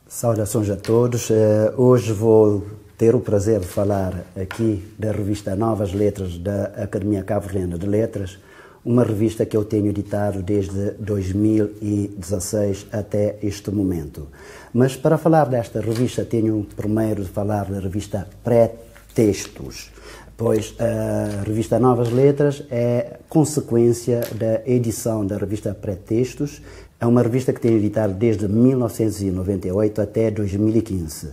Saudações a todos. Hoje vou ter o prazer de falar aqui da revista Novas Letras da Academia Cabo-Verdiana de Letras, uma revista que eu tenho editado desde 2016 até este momento. Mas para falar desta revista tenho primeiro de falar da revista Pré-Textos, pois a revista Novas Letras é consequência da edição da revista Pré-Textos. É uma revista que tenho editado desde 1998 até 2015.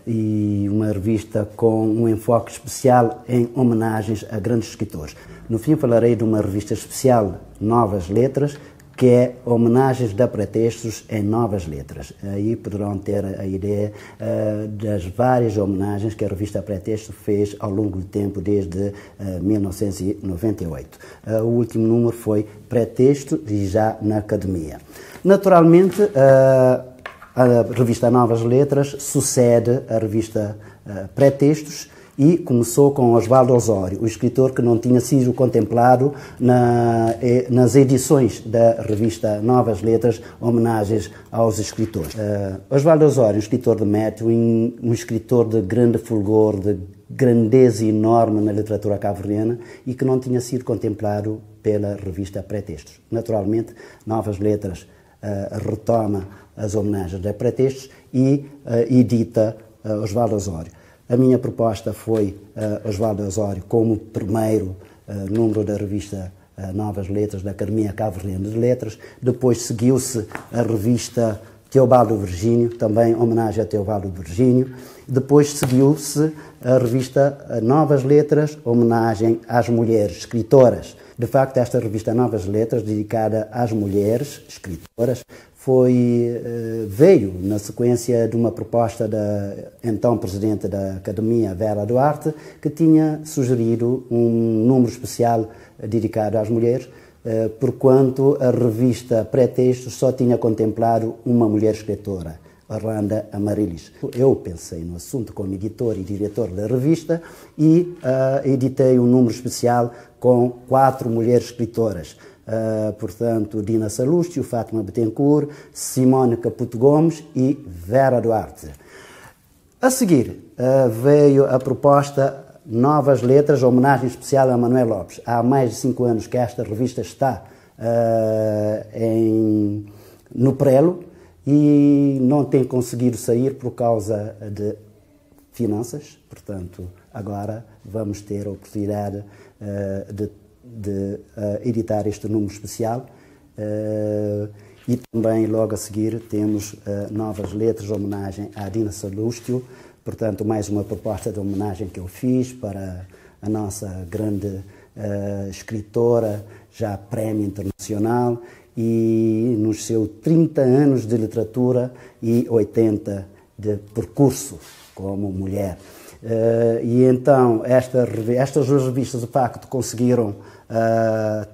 E uma revista com um enfoque especial em homenagens a grandes escritores. No fim falarei de uma revista especial, Novas Letras, que é homenagens da Pré-Textos em Novas Letras. Aí poderão ter a ideia das várias homenagens que a revista Pré-Textos fez ao longo do tempo, desde 1998. O último número foi Pré-Textos e já na Academia. Naturalmente, a revista Novas Letras sucede a revista Pré-Textos e começou com Osvaldo Osório, o escritor que não tinha sido contemplado nas edições da revista Novas Letras, homenagens aos escritores. Osvaldo Osório, um escritor de mérito, um escritor de grande fulgor, de grandeza enorme na literatura cabo-verdiana e que não tinha sido contemplado pela revista Pré-Textos. Naturalmente, Novas Letras retoma as homenagens da Pré-Textos e edita Osvaldo Osório. A minha proposta foi Osvaldo Osório como primeiro número da revista Novas Letras da Academia Cabo-Verdiana de Letras. Depois seguiu-se a revista Teobaldo Virgínio, também homenagem a Teobaldo Virgínio. Depois seguiu-se a revista Novas Letras, homenagem às mulheres escritoras. De facto, esta revista Novas Letras, dedicada às mulheres escritoras, veio na sequência de uma proposta da então Presidente da Academia, Vera Duarte, que tinha sugerido um número especial dedicado às mulheres, porquanto a revista Pré-Textos só tinha contemplado uma mulher escritora, Orlando Amarilis. Eu pensei no assunto como editor e diretor da revista e editei um número especial com 4 mulheres escritoras. Portanto, Dina Salustio, Fátima Bettencourt, Simone Caputo Gomes e Vera Duarte. A seguir, veio a proposta Novas Letras, homenagem especial a Manuel Lopes. Há mais de 5 anos que esta revista está no prelo e não tem conseguido sair por causa de finanças. Portanto, agora vamos ter a oportunidade de editar este número especial e também logo a seguir temos Novas Letras, homenagem à Dina Salustio, portanto mais uma proposta de homenagem que eu fiz para a nossa grande escritora, já prémio internacional e nos seus 30 anos de literatura e 80 de percurso como mulher. E então estas duas revistas de facto conseguiram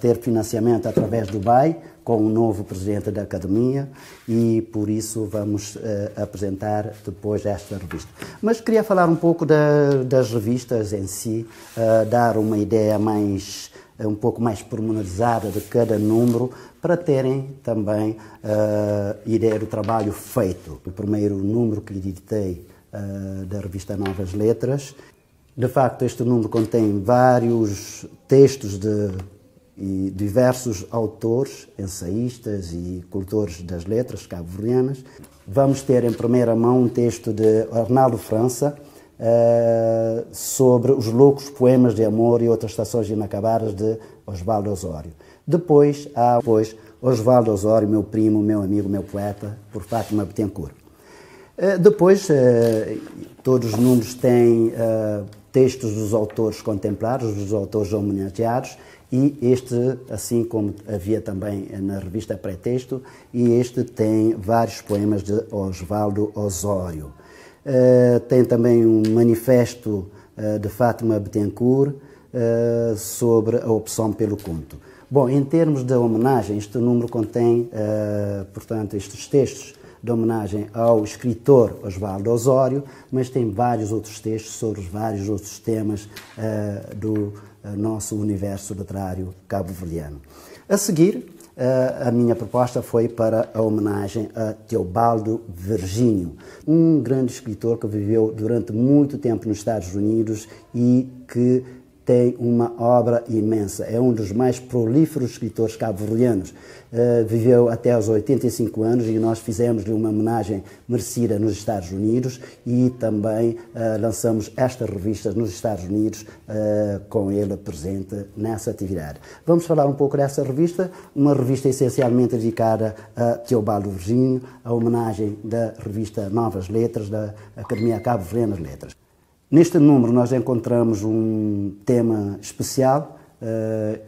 ter financiamento através do BAI, com o novo presidente da Academia, e por isso vamos apresentar depois esta revista. Mas queria falar um pouco das revistas em si, dar uma ideia um pouco mais pormenorizada de cada número, para terem também ideia do trabalho feito. O primeiro número que editei da revista Novas Letras. De facto, este número contém vários textos de diversos autores, ensaístas e cultores das letras cabo-verdianas. Vamos ter em primeira mão um texto de Arnaldo França sobre os loucos poemas de amor e outras estações inacabadas de Osvaldo Osório. Depois há Osvaldo Osório, meu primo, meu amigo, meu poeta, por Fátima Bettencourt. Depois, todos os números têm textos dos autores contemplados, dos autores homenageados, e este, assim como havia também na revista Pré-Texto, e este tem vários poemas de Osvaldo Osório. Tem também um manifesto de Fátima Bettencourt sobre a opção pelo conto. Bom, em termos de homenagem, este número contém, portanto, estes textos de homenagem ao escritor Osvaldo Osório, mas tem vários outros textos sobre vários outros temas do nosso universo literário cabo-verdiano. A seguir, a minha proposta foi para a homenagem a Teobaldo Virgínio, um grande escritor que viveu durante muito tempo nos Estados Unidos e que tem uma obra imensa. É um dos mais prolíferos escritores cabo-verdianos. Viveu até aos 85 anos e nós fizemos-lhe uma homenagem merecida nos Estados Unidos e também lançamos estas revistas nos Estados Unidos com ele presente nessa atividade. Vamos falar um pouco dessa revista, uma revista essencialmente dedicada a Teobaldo Virgínio, a homenagem da revista Novas Letras, da Academia Cabo-Verdiana de Letras. Neste número nós encontramos um tema especial,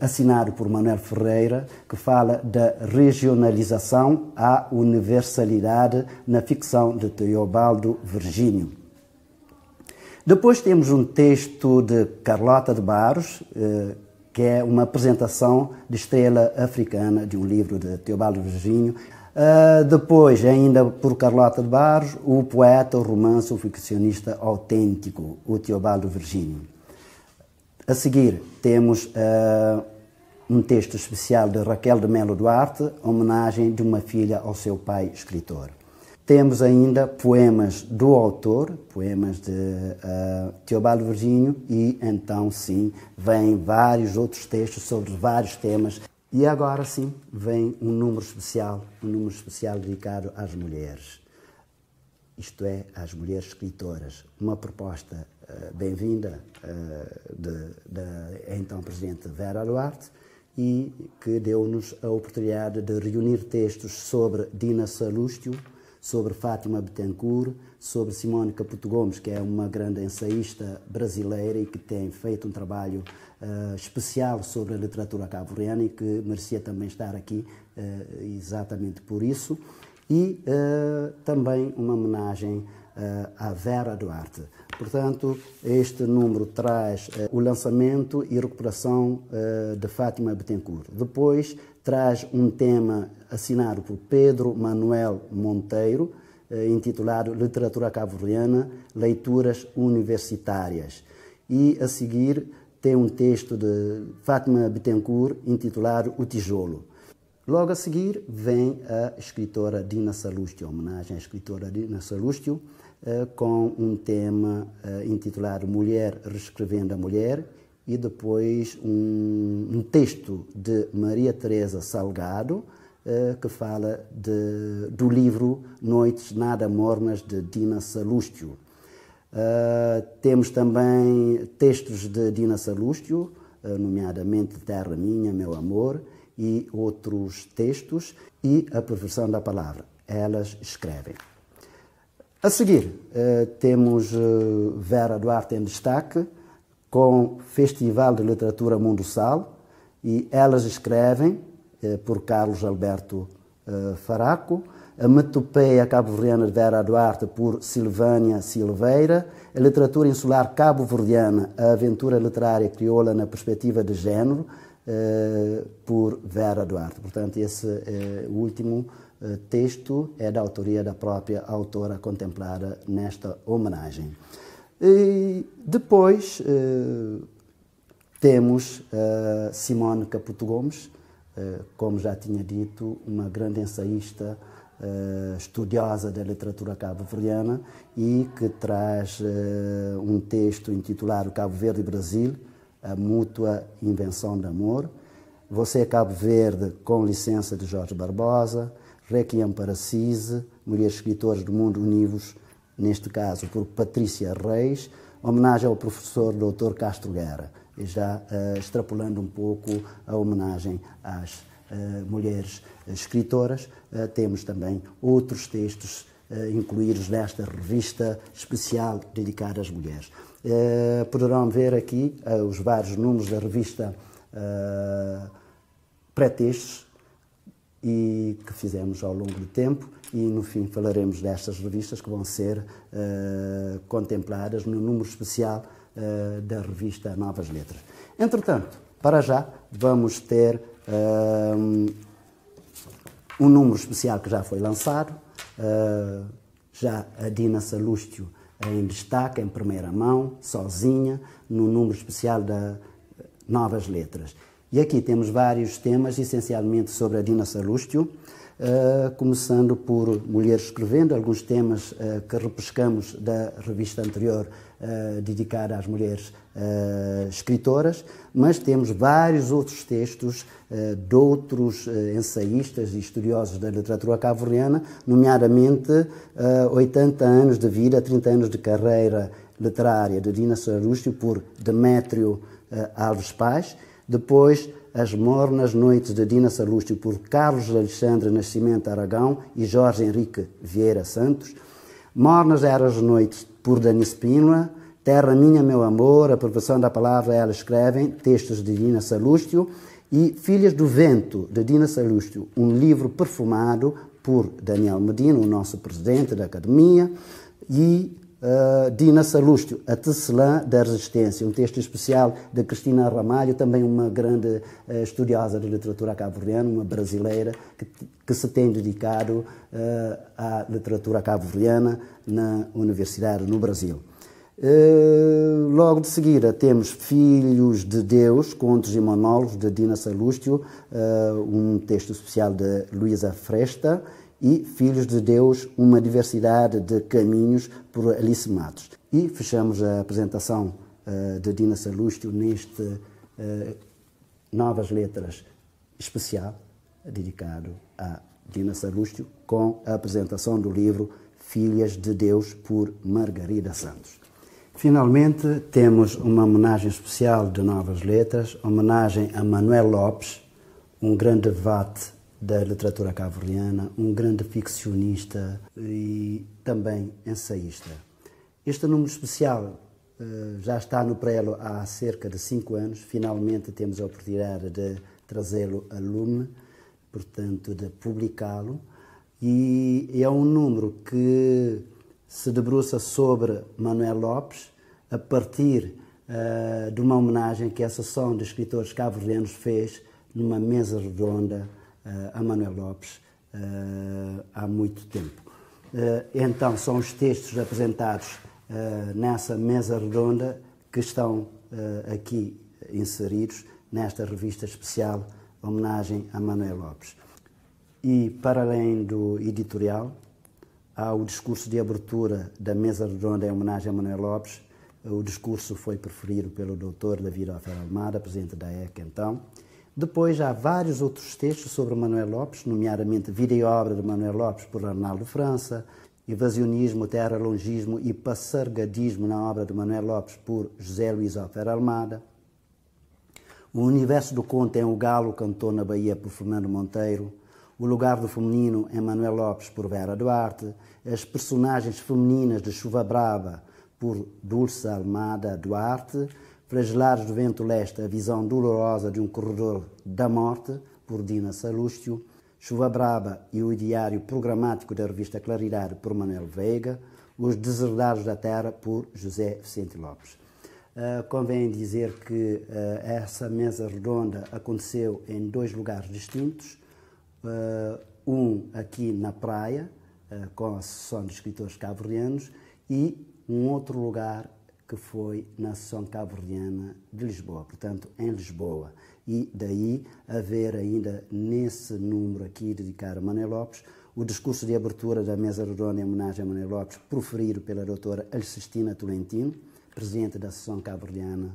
assinado por Manuel Ferreira, que fala da regionalização à universalidade na ficção de Teobaldo Virgínio. Depois temos um texto de Carlota de Barros, que é uma apresentação de Estrela Africana de um livro de Teobaldo Virgínio. Depois, ainda por Carlota de Barros, o poeta, o romance, o ficcionista autêntico, o Teobaldo Virgínio. A seguir, temos um texto especial de Raquel de Melo Duarte, homenagem de uma filha ao seu pai escritor. Temos ainda poemas do autor, poemas de Teobaldo Virgínio, e então sim, vêm vários outros textos sobre vários temas. E agora sim, vem um número especial dedicado às mulheres, isto é, às mulheres escritoras. Uma proposta bem-vinda da então Presidente Vera Duarte e que deu-nos a oportunidade de reunir textos sobre Dina Salustio, sobre Fátima Bittencourt, sobre Simone Caputo Gomes, que é uma grande ensaísta brasileira e que tem feito um trabalho especial sobre a literatura cabo-verdiana e que merecia também estar aqui exatamente por isso. E também uma homenagem à Vera Duarte. Portanto, este número traz o lançamento e recuperação de Fátima Bittencourt. Depois traz um tema assinado por Pedro Manuel Monteiro, intitulado Literatura Cabo-Verdiana, Leituras Universitárias. E a seguir tem um texto de Fátima Bittencourt intitulado O Tijolo. Logo a seguir vem a escritora Dina Salustio, homenagem à escritora Dina Salustio, com um tema intitulado Mulher Reescrevendo a Mulher, e depois um texto de Maria Teresa Salgado, que fala do livro Noites Nada Mornas, de Dina Salustio. Temos também textos de Dina Salustio, nomeadamente Terra Minha, Meu Amor, e outros textos, e a perversão da palavra. Elas escrevem. A seguir, temos Vera Duarte em destaque, com Festival de Literatura Mundo Sal, e Elas Escrevem, por Carlos Alberto Faraco, a Metopeia Cabo-Verdiana de Vera Duarte, por Silvânia Silveira, a Literatura Insular Cabo-Verdiana, a Aventura Literária Crioula na Perspectiva de Género, por Vera Duarte. Portanto, esse último texto é da autoria da própria autora contemplada nesta homenagem. E depois temos Simone Caputo Gomes, como já tinha dito, uma grande ensaísta, estudiosa da literatura cabo-verdiana e que traz um texto intitulado Cabo Verde e Brasil, a mútua invenção de amor. Você é Cabo Verde, com licença, de Jorge Barbosa, Requiem para Cise, Mulheres Escritoras do Mundo Univos, neste caso por Patrícia Reis, homenagem ao professor Dr. Castro Guerra, e já extrapolando um pouco a homenagem às mulheres escritoras, temos também outros textos incluídos nesta revista especial dedicada às mulheres. Poderão ver aqui os vários números da revista pré-textos e que fizemos ao longo do tempo, e no fim falaremos destas revistas que vão ser contempladas no número especial da revista Novas Letras. Entretanto, para já, vamos ter um número especial que já foi lançado, já a Dina Salustio em destaque, em primeira mão, sozinha, no número especial Novas Letras. E aqui temos vários temas, essencialmente sobre a Dina Salustio, começando por Mulheres Escrevendo, alguns temas que repescamos da revista anterior dedicada às mulheres escritoras, mas temos vários outros textos de outros ensaístas e estudiosos da literatura cabo-verdiana, nomeadamente 80 anos de vida, 30 anos de carreira literária de Dina Salustio por Demétrio Alves Paz, depois As Mornas Noites de Dina Salustio por Carlos Alexandre Nascimento Aragão e Jorge Henrique Vieira Santos, Mornas eram as Noites por Dani Spínola, Terra Minha Meu Amor, a Profissão da Palavra Ela Escrevem, textos de Dina Salustio, e Filhas do Vento de Dina Salustio, um livro perfumado por Daniel Medina, o nosso presidente da Academia, e Dina Salustio, a Tecelã da Resistência, um texto especial de Cristina Ramalho, também uma grande estudiosa de literatura cabo-verdiana, uma brasileira que se tem dedicado à literatura cabo-verdiana na universidade no Brasil. Logo de seguida temos Filhos de Deus, Contos e Monólogos de Dina Salustio, um texto especial de Luísa Fresta, e Filhos de Deus, uma diversidade de caminhos, por Alice Matos. E fechamos a apresentação de Dina Salustio neste Novas Letras especial, dedicado a Dina Salustio, com a apresentação do livro Filhas de Deus, por Margarida Santos. Finalmente, temos uma homenagem especial de Novas Letras, homenagem a Manuel Lopes, um grande debate da literatura cabo-verdiana, um grande ficcionista e também ensaísta. Este número especial já está no prelo há cerca de 5 anos, finalmente temos a oportunidade de trazê-lo a lume, portanto de publicá-lo, e é um número que se debruça sobre Manuel Lopes a partir de uma homenagem que a Associação de Escritores Cabo-Verdianos fez numa mesa redonda a Manuel Lopes há muito tempo. Então, são os textos apresentados nessa mesa redonda que estão aqui inseridos nesta revista especial homenagem a Manuel Lopes. E, para além do editorial, há o discurso de abertura da mesa redonda em homenagem a Manuel Lopes. O discurso foi preferido pelo Dr. David Alfaro Almada, presidente da ECA, então. Depois há vários outros textos sobre Manuel Lopes, nomeadamente Vida e Obra de Manuel Lopes, por Arnaldo França, Evasionismo, Terra-longismo e Passargadismo na obra de Manuel Lopes, por José Luís Alfaro Almada. O Universo do Conto em O Galo Cantou na Bahia, por Fernando Monteiro. O Lugar do Feminino em Manuel Lopes, por Vera Duarte. As Personagens Femininas de Chuva Brava, por Dulce Almada Duarte. Flagelares do Vento Leste, a visão dolorosa de um corredor da morte, por Dina Salustio. Chuva Brava e o diário programático da revista Claridade, por Manuel Veiga. Os Deserdados da Terra, por José Vicente Lopes. Convém dizer que essa mesa redonda aconteceu em 2 lugares distintos. Um aqui na praia, com a Associação de Escritores Cabo-Verdianos, e um outro lugar que foi na Associação Cabo-Verdiana de Lisboa, portanto, em Lisboa. E daí haver ainda nesse número aqui dedicado a Manuel Lopes, o discurso de abertura da mesa redonda em homenagem a Manuel Lopes, proferido pela doutora Alcestina Tolentino, presidente da Associação Cabo-Verdiana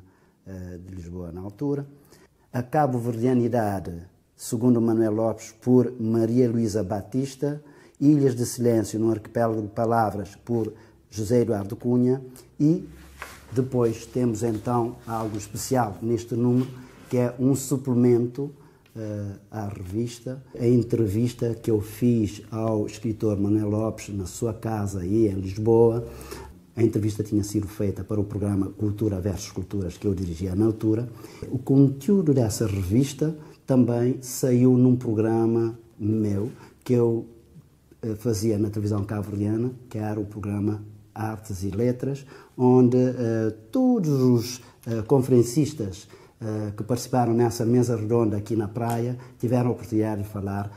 de Lisboa na altura. A Cabo-Verdianidade, segundo Manuel Lopes, por Maria Luísa Batista. Ilhas de Silêncio no Arquipélago de Palavras, por José Eduardo Cunha. E depois temos então algo especial neste número, que é um suplemento à revista, a entrevista que eu fiz ao escritor Manuel Lopes na sua casa aí em Lisboa. A entrevista tinha sido feita para o programa Cultura versus Culturas, que eu dirigia na altura. O conteúdo dessa revista também saiu num programa meu, que eu fazia na televisão cabo-verdiana, que era o programa Artes e Letras, onde todos os conferencistas que participaram nessa mesa redonda aqui na praia tiveram a oportunidade de falar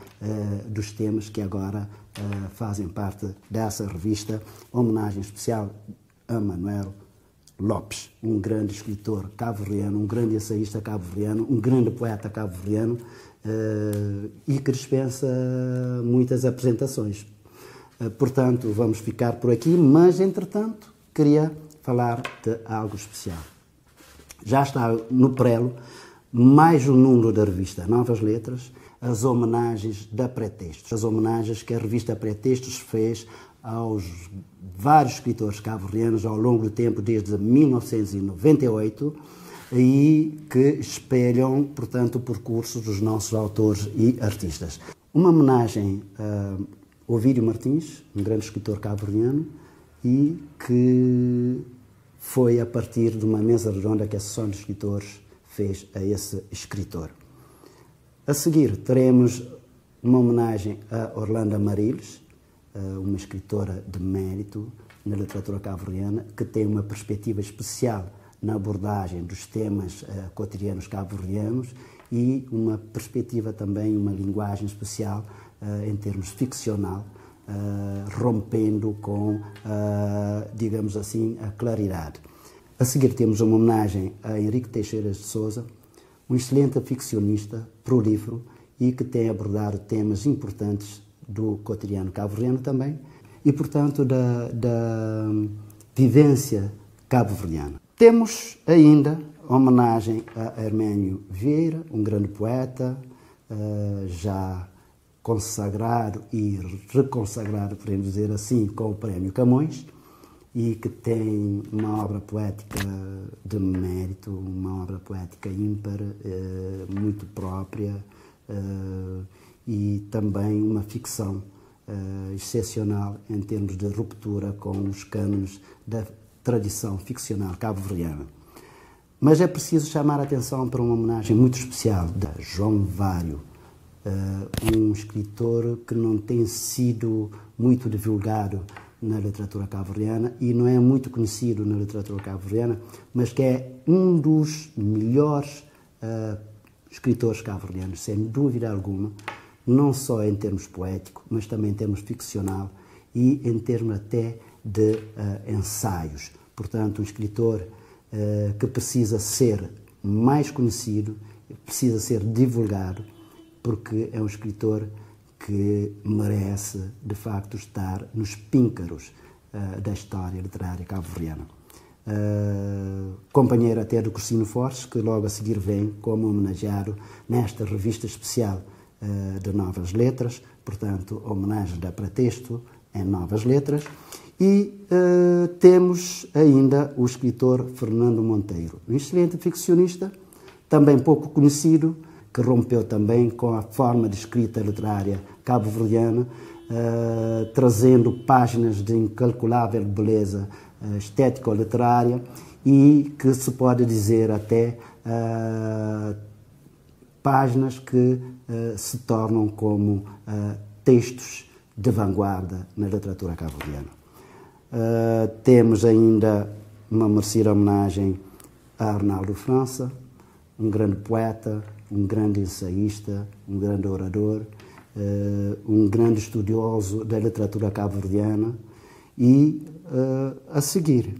dos temas que agora fazem parte dessa revista, homenagem especial a Manuel Lopes, um grande escritor cabo-verdiano, um grande ensaísta cabo-verdiano, um grande poeta cabo-verdiano e que dispensa muitas apresentações. Portanto, vamos ficar por aqui, mas, entretanto, queria falar de algo especial. Já está no prelo mais um número da revista Novas Letras, as homenagens da Pretextos, as homenagens que a revista Pretextos fez aos vários escritores cabo-verdianos ao longo do tempo, desde 1998, e que espelham, portanto, o percurso dos nossos autores e artistas. Uma homenagem a Ovídio Martins, um grande escritor cabo-verdiano, e que foi a partir de uma mesa redonda que a Associação de Escritores fez a esse escritor. A seguir, teremos uma homenagem a Orlando Amariles, uma escritora de mérito na literatura cabo-verdiana, que tem uma perspectiva especial na abordagem dos temas cotidianos cabo-verdianos e uma perspectiva também, uma linguagem especial em termos ficcional, rompendo com, digamos assim, a claridade. A seguir temos uma homenagem a Henrique Teixeira de Sousa, um excelente ficcionista, prolífero e que tem abordado temas importantes do cotidiano cabo-verdiano também e, portanto, da vivência cabo-verdiana. Temos ainda homenagem a Herménio Vieira, um grande poeta, já consagrado e reconsagrado, podemos dizer assim, com o Prémio Camões, e que tem uma obra poética de mérito, uma obra poética ímpar, muito própria, e também uma ficção excepcional em termos de ruptura com os cânones da tradição ficcional cabo-verdiana. Mas é preciso chamar a atenção para uma homenagem muito especial de João Vário, um escritor que não tem sido muito divulgado na literatura cabo-verdiana e não é muito conhecido na literatura cabo-verdiana, mas que é um dos melhores escritores cabo-verdianos, sem dúvida alguma, não só em termos poéticos, mas também em termos ficcional e em termos até de ensaios. Portanto, um escritor que precisa ser mais conhecido, precisa ser divulgado, porque é um escritor que merece, de facto, estar nos píncaros da história literária cabo-verdiana. Companheiro até do Cursino Fortes, que logo a seguir vem como homenageado nesta revista especial de Novas Letras, portanto, homenagem da Pretexto em Novas Letras. E temos ainda o escritor Fernando Monteiro, um excelente ficcionista, também pouco conhecido, que rompeu também com a forma de escrita literária cabo-verdiana, trazendo páginas de incalculável beleza estético-literária e que se pode dizer até páginas que se tornam como textos de vanguarda na literatura cabo-verdiana. Temos ainda uma merecida homenagem a Arnaldo França, um grande poeta, um grande ensaísta, um grande orador, um grande estudioso da literatura cabo-verdiana e, a seguir,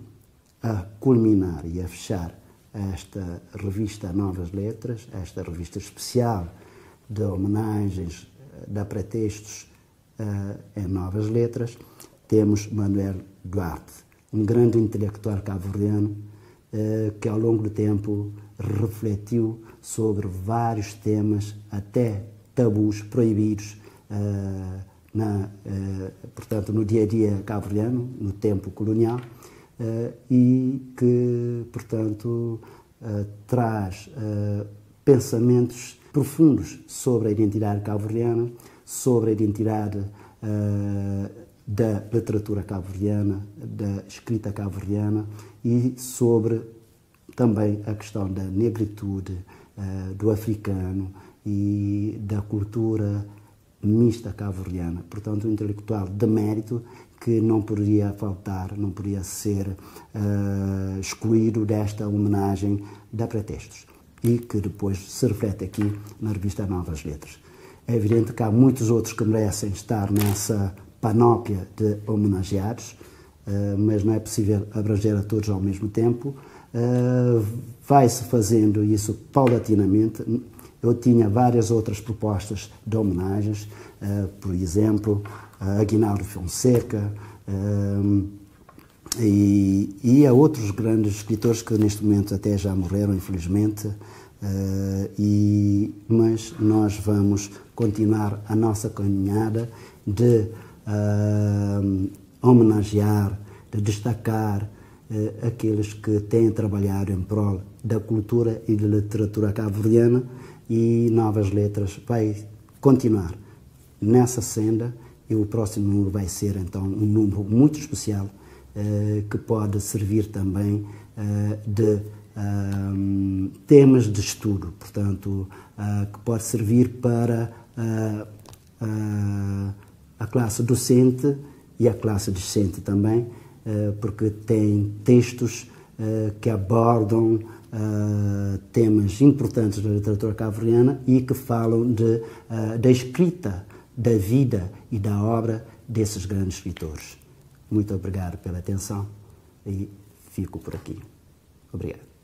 a culminar e a fechar esta revista Novas Letras, esta revista especial de homenagens da Pretextos em Novas Letras, temos Manuel Duarte, um grande intelectual cabo-verdiano que ao longo do tempo refletiu sobre vários temas, até tabus proibidos, portanto, no dia-a-dia cabo-verdiano, no tempo colonial, e que, portanto, traz pensamentos profundos sobre a identidade cabo-verdiana, sobre a identidade da literatura cabo-verdiana, da escrita cabo-verdiana e sobre também a questão da negritude, do africano e da cultura mista cabo-verdiana. Portanto, um intelectual de mérito que não poderia faltar, não poderia ser excluído desta homenagem da Pretextos e que depois se reflete aqui na revista Novas Letras. É evidente que há muitos outros que merecem estar nessa panóplia de homenageados, mas não é possível abranger a todos ao mesmo tempo. Vai-se fazendo isso paulatinamente. Eu tinha várias outras propostas de homenagens, por exemplo, a Aguinaldo Fonseca, e a outros grandes escritores que neste momento até já morreram, infelizmente, mas nós vamos continuar a nossa caminhada de homenagear, de destacar aqueles que têm trabalhado em prol da cultura e da literatura cabo-verdiana, e Novas Letras vai continuar nessa senda, e o próximo número vai ser então um número muito especial, que pode servir também de temas de estudo, portanto, que pode servir para a classe docente e a classe discente também, porque tem textos que abordam temas importantes da literatura cabo-verdiana e que falam da escrita, da vida e da obra desses grandes escritores. Muito obrigado pela atenção e fico por aqui. Obrigado.